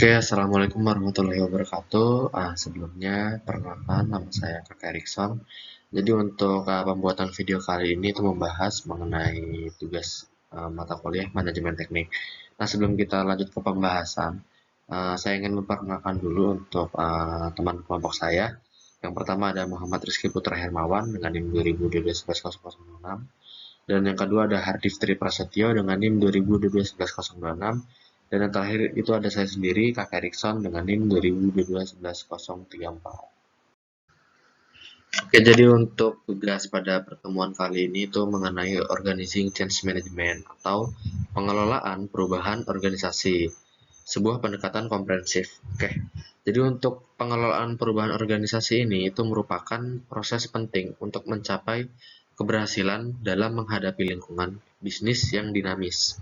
Oke, Assalamualaikum warahmatullahi wabarakatuh. Sebelumnya, perkenalkan nama saya Kakak Erikson. Jadi untuk pembuatan video kali ini itu membahas mengenai tugas mata kuliah manajemen teknik. Nah, sebelum kita lanjut ke pembahasan, saya ingin memperkenalkan dulu untuk teman kelompok saya. Yang pertama ada Muhammad Rizky Putra Hermawan dengan NIM 2012-11-006. Dan yang kedua ada Hardif Tri Prasetyo dengan NIM 2012-11-026. Dan yang terakhir itu ada saya sendiri, Kak Erikson dengan NIM 2022-11-034. Oke, jadi untuk tugas pada pertemuan kali ini itu mengenai Organizing Change Management atau pengelolaan perubahan organisasi. Sebuah pendekatan komprehensif. Oke, jadi untuk pengelolaan perubahan organisasi ini itu merupakan proses penting untuk mencapai keberhasilan dalam menghadapi lingkungan bisnis yang dinamis.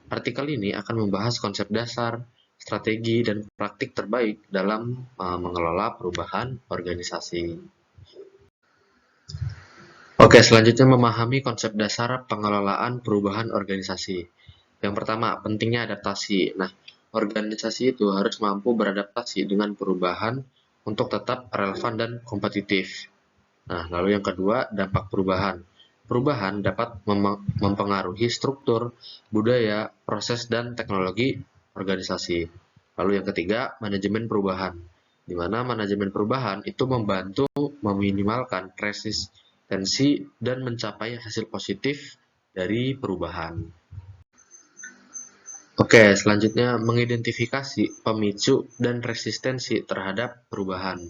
Artikel ini akan membahas konsep dasar, strategi, dan praktik terbaik dalam mengelola perubahan organisasi. Oke, selanjutnya memahami konsep dasar pengelolaan perubahan organisasi. Yang pertama, pentingnya adaptasi. Nah, organisasi itu harus mampu beradaptasi dengan perubahan untuk tetap relevan dan kompetitif. Nah, lalu yang kedua, dampak perubahan. Perubahan dapat mempengaruhi struktur, budaya, proses, dan teknologi organisasi. Lalu yang ketiga, manajemen perubahan. Di mana manajemen perubahan itu membantu meminimalkan resistensi dan mencapai hasil positif dari perubahan. Oke, selanjutnya mengidentifikasi pemicu dan resistensi terhadap perubahan.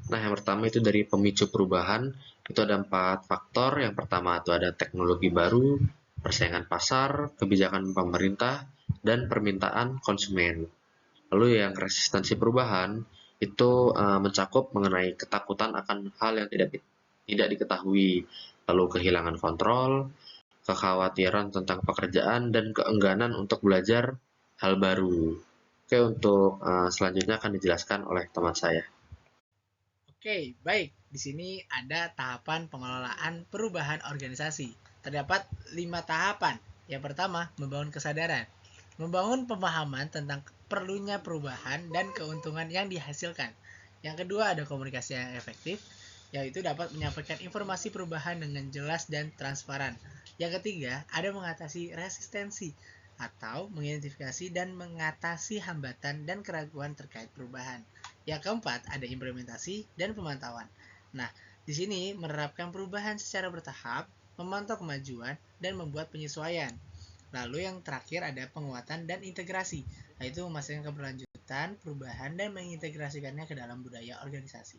Nah, yang pertama itu dari pemicu perubahan, itu ada 4 faktor. Yang pertama itu ada teknologi baru, persaingan pasar, kebijakan pemerintah, dan permintaan konsumen. Lalu yang resistensi perubahan itu mencakup mengenai ketakutan akan hal yang tidak diketahui, lalu kehilangan kontrol, kekhawatiran tentang pekerjaan, dan keengganan untuk belajar hal baru. Oke, untuk selanjutnya akan dijelaskan oleh teman saya. Oke, baik. Di sini ada tahapan pengelolaan perubahan organisasi. Terdapat 5 tahapan. Yang pertama, membangun kesadaran. Membangun pemahaman tentang perlunya perubahan dan keuntungan yang dihasilkan. Yang kedua, ada komunikasi yang efektif, yaitu dapat menyampaikan informasi perubahan dengan jelas dan transparan. Yang ketiga, ada mengatasi resistensi atau mengidentifikasi dan mengatasi hambatan dan keraguan terkait perubahan. Yang keempat, ada implementasi dan pemantauan. Nah, di sini menerapkan perubahan secara bertahap, memantau kemajuan, dan membuat penyesuaian. Lalu yang terakhir ada penguatan dan integrasi, yaitu memastikan keberlanjutan, perubahan, dan mengintegrasikannya ke dalam budaya organisasi.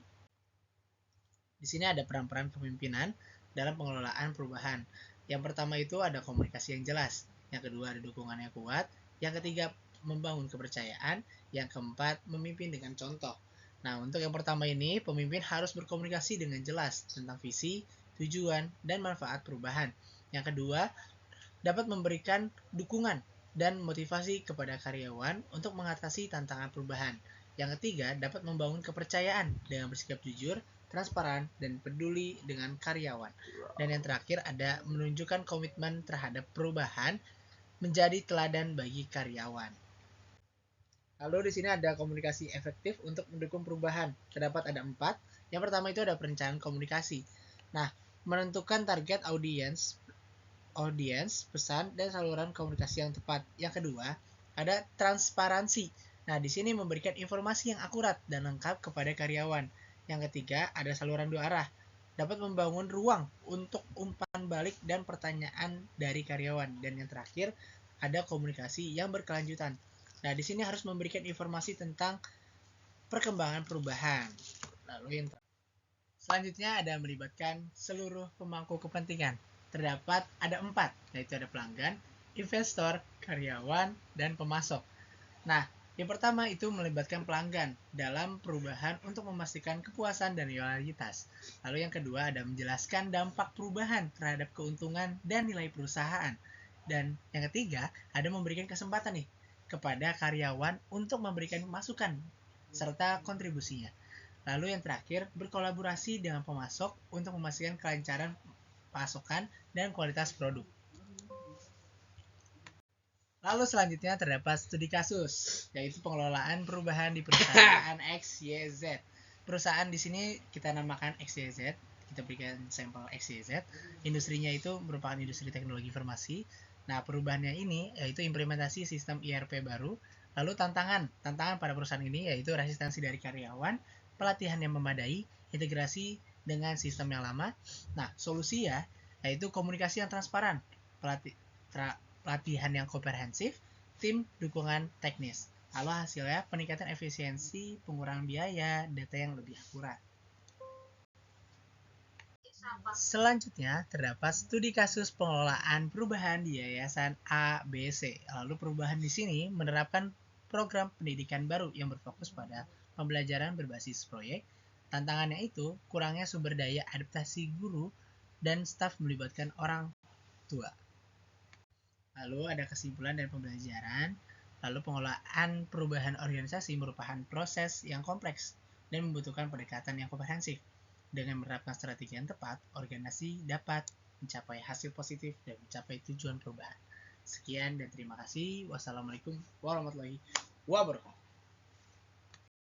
Di sini ada peran-peran kepemimpinan dalam pengelolaan perubahan. Yang pertama itu ada komunikasi yang jelas. Yang kedua ada dukungan yang kuat. Yang ketiga membangun kepercayaan. Yang keempat memimpin dengan contoh. Nah, untuk yang pertama ini, pemimpin harus berkomunikasi dengan jelas tentang visi, tujuan, dan manfaat perubahan. Yang kedua, dapat memberikan dukungan dan motivasi kepada karyawan untuk mengatasi tantangan perubahan. Yang ketiga, dapat membangun kepercayaan dengan bersikap jujur, transparan, dan peduli dengan karyawan. Dan yang terakhir ada menunjukkan komitmen terhadap perubahan menjadi teladan bagi karyawan. Lalu di sini ada komunikasi efektif untuk mendukung perubahan. Terdapat ada 4. Yang pertama itu ada perencanaan komunikasi. Nah, menentukan target audiens, pesan, dan saluran komunikasi yang tepat. Yang kedua, ada transparansi. Nah, di sini memberikan informasi yang akurat dan lengkap kepada karyawan. Yang ketiga, ada saluran dua arah. Dapat membangun ruang untuk umpan balik dan pertanyaan dari karyawan. Dan yang terakhir, ada komunikasi yang berkelanjutan. Nah, di sini harus memberikan informasi tentang perkembangan perubahan. Lalu yang selanjutnya ada melibatkan seluruh pemangku kepentingan. Terdapat ada 4, yaitu ada pelanggan, investor, karyawan, dan pemasok. Nah, yang pertama itu melibatkan pelanggan dalam perubahan untuk memastikan kepuasan dan loyalitas. Lalu yang kedua ada menjelaskan dampak perubahan terhadap keuntungan dan nilai perusahaan. Dan yang ketiga ada memberikan kesempatan nih kepada karyawan untuk memberikan masukan serta kontribusinya. Lalu yang terakhir, berkolaborasi dengan pemasok untuk memastikan kelancaran pasokan dan kualitas produk. Lalu selanjutnya terdapat studi kasus, yaitu pengelolaan perubahan di perusahaan XYZ. Perusahaan di sini kita namakan XYZ, kita berikan sampel XYZ. Industrinya itu merupakan industri teknologi informasi. Nah, perubahannya ini yaitu implementasi sistem ERP baru. Lalu tantangan pada perusahaan ini yaitu resistensi dari karyawan, pelatihan yang memadai, integrasi dengan sistem yang lama. Nah, solusi yaitu komunikasi yang transparan, pelatihan yang komprehensif, tim dukungan teknis. Lalu hasilnya peningkatan efisiensi, pengurangan biaya, data yang lebih akurat. Selanjutnya terdapat studi kasus pengelolaan perubahan di Yayasan ABC. Lalu perubahan di sini menerapkan program pendidikan baru yang berfokus pada pembelajaran berbasis proyek. Tantangannya itu kurangnya sumber daya adaptasi guru dan staf melibatkan orang tua. Lalu ada kesimpulan dan pembelajaran. Lalu pengelolaan perubahan organisasi merupakan proses yang kompleks dan membutuhkan pendekatan yang komprehensif. Dengan menerapkan strategi yang tepat, organisasi dapat mencapai hasil positif dan mencapai tujuan perubahan. Sekian dan terima kasih. Wassalamualaikum warahmatullahi wabarakatuh.